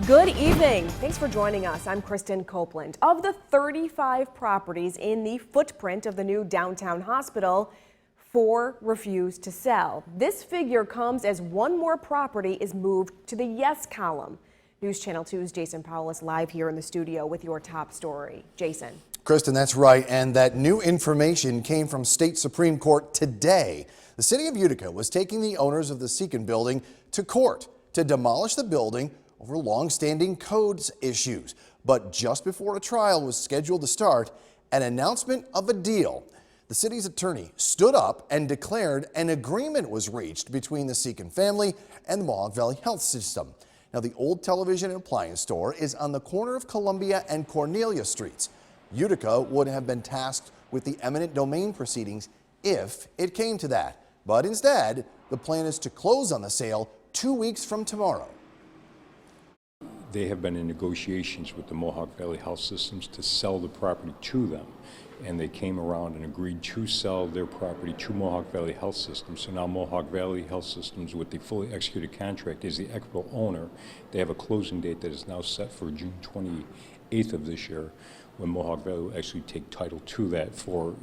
Good evening. Thanks for joining us. I'm Kristen Copeland. Of the 35 properties in the footprint of the new downtown hospital, 4 refuse to sell. This figure comes as one more property is moved to the yes column. News Channel 2's Jason Powell is live here in the studio with your top story. Jason. Kristen, that's right. And that new information came from State Supreme Court today. The city of Utica was taking the owners of the Seacon building to court to demolish the building over long-standing codes issues. But just before a trial was scheduled to start, an announcement of a deal. The city's attorney stood up and declared an agreement was reached between the Seacon family and the Mohawk Valley Health System. Now, the old television and appliance store is on the corner of Columbia and Cornelia Streets. Utica would have been tasked with the eminent domain proceedings if it came to that. But instead, the plan is to close on the sale 2 weeks from tomorrow. They have been in negotiations with the Mohawk Valley Health Systems to sell the property to them. And they came around and agreed to sell their property to Mohawk Valley Health Systems. So now Mohawk Valley Health Systems, with the fully executed contract, is the equitable owner. They have a closing date that is now set for June 28th of this year, when Mohawk Valley will actually take title to that for,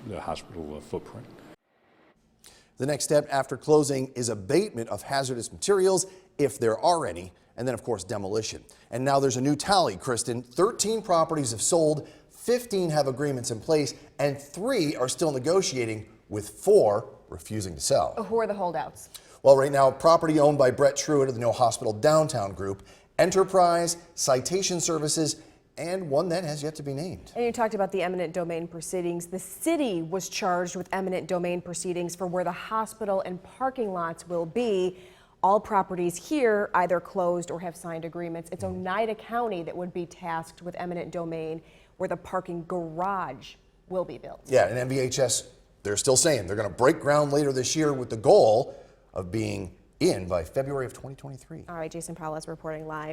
the hospital footprint. The next step after closing is abatement of hazardous materials, if there are any, and then, of course, demolition. And now there's a new tally, Kristen. 13 properties have sold, 15 have agreements in place, and 3 are still negotiating, with 4 refusing to sell. Who are the holdouts? Well, right now, property owned by Brett Truitt of the No Hospital Downtown Group, Enterprise, Citation Services, and one that has yet to be named. And you talked about the eminent domain proceedings. The city was charged with eminent domain proceedings for where the hospital and parking lots will be. All properties here either closed or have signed agreements. It's Oneida County that would be tasked with eminent domain where the parking garage will be built. Yeah, and MVHS, they're still saying they're going to break ground later this year with the goal of being in by February of 2023. All right, Jason Powell is reporting live.